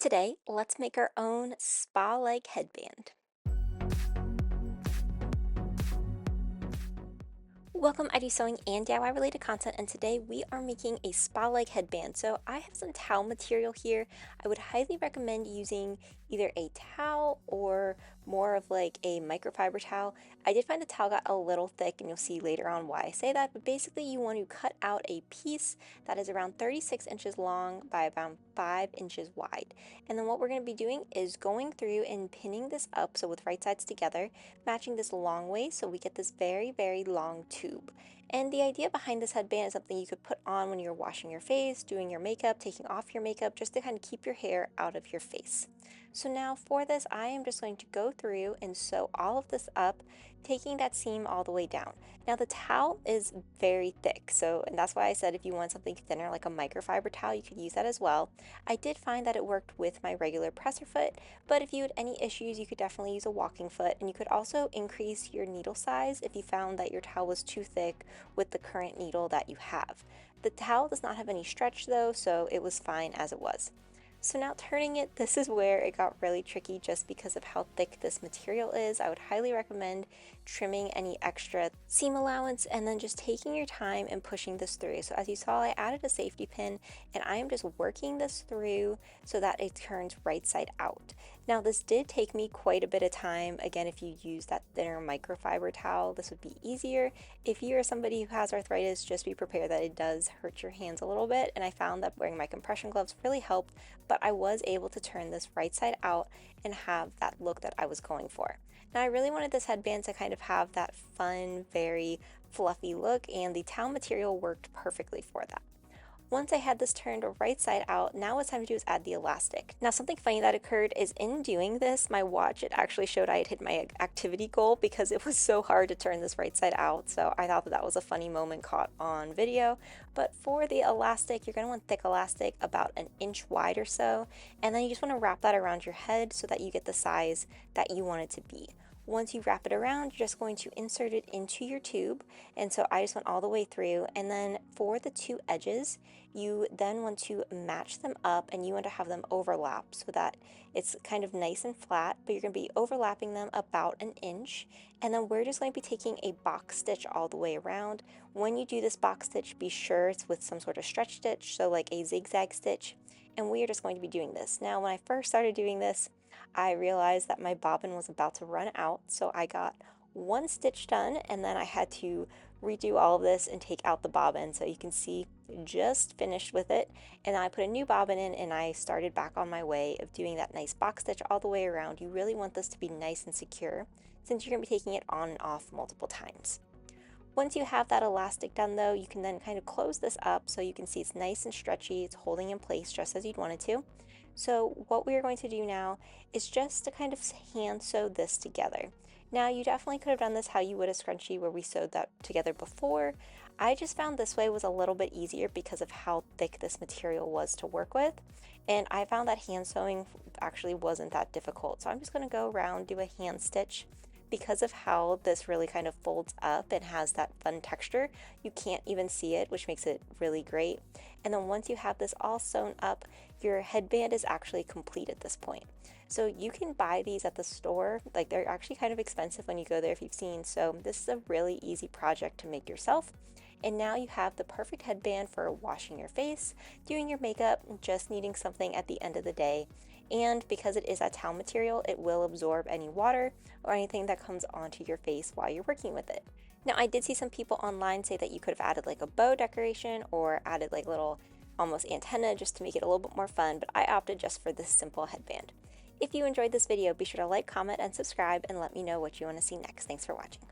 Today, let's make our own spa-like headband. Welcome, I do sewing and DIY related content, and today we are making a spa-like headband. So I have some towel material here. I would highly recommend using either a towel or more of like a microfiber towel. I did find the towel got a little thick, and you'll see later on why I say that, but basically you want to cut out a piece that is around 36 inches long by about 5 inches wide. And then what we're going to be doing is going through and pinning this up, so with right sides together, matching this long way so we get this very, very long tube. And the idea behind this headband is something you could put on when you're washing your face, doing your makeup, taking off your makeup, just to kind of keep your hair out of your face. So now for this, I am just going to go through and sew all of this up, taking that seam all the way down. Now the towel is very thick, and that's why I said if you want something thinner like a microfiber towel, you could use that as well. I did find that it worked with my regular presser foot, but if you had any issues, you could definitely use a walking foot, and you could also increase your needle size if you found that your towel was too thick with the current needle that you have. The towel does not have any stretch though, so it was fine as it was. So now turning it, this is where it got really tricky just because of how thick this material is. I would highly recommend trimming any extra seam allowance and then just taking your time and pushing this through. So as you saw, I added a safety pin and I am just working this through so that it turns right side out. Now this did take me quite a bit of time. Again, if you use that thinner microfiber towel, this would be easier. If you are somebody who has arthritis, just be prepared that it does hurt your hands a little bit, and I found that wearing my compression gloves really helped, but I was able to turn this right side out and have that look that I was going for. Now I really wanted this headband to kind of have that fun, very fluffy look, and the towel material worked perfectly for that. Once I had this turned right side out, now what's time to do is add the elastic. Now something funny that occurred is in doing this, my watch, it actually showed I had hit my activity goal because it was so hard to turn this right side out. So I thought that that was a funny moment caught on video. But for the elastic, you're going to want thick elastic, about an inch wide or so. And then you just want to wrap that around your head so that you get the size that you want it to be. Once you wrap it around, you're just going to insert it into your tube. And so I just went all the way through. And then for the two edges, you then want to match them up and you want to have them overlap so that it's kind of nice and flat, but you're going to be overlapping them about an inch. And then we're just going to be taking a box stitch all the way around. When you do this box stitch, be sure it's with some sort of stretch stitch, so like a zigzag stitch. And we are just going to be doing this. Now, when I first started doing this, I realized that my bobbin was about to run out, so I got one stitch done and then I had to redo all of this and take out the bobbin. So you can see just finished with it, and then I put a new bobbin in and I started back on my way of doing that nice box stitch all the way around. You really want this to be nice and secure since you're going to be taking it on and off multiple times. Once you have that elastic done though, you can then kind of close this up so you can see it's nice and stretchy, it's holding in place just as you'd want it to. So what we are going to do now is just to kind of hand sew this together. Now you definitely could have done this how you would a scrunchie where we sewed that together before. I just found this way was a little bit easier because of how thick this material was to work with. And I found that hand sewing actually wasn't that difficult. So I'm just going to go around, do a hand stitch. Because of how this really kind of folds up and has that fun texture, you can't even see it, which makes it really great. And then once you have this all sewn up, your headband is actually complete at this point. So you can buy these at the store, like they're actually kind of expensive when you go there if you've seen, so this is a really easy project to make yourself. And now you have the perfect headband for washing your face, doing your makeup, just needing something at the end of the day. And because it is a towel material, it will absorb any water or anything that comes onto your face while you're working with it. Now, I did see some people online say that you could have added like a bow decoration or added like little almost antenna just to make it a little bit more fun, but I opted just for this simple headband. If you enjoyed this video, be sure to like, comment, and subscribe, and let me know what you want to see next. Thanks for watching.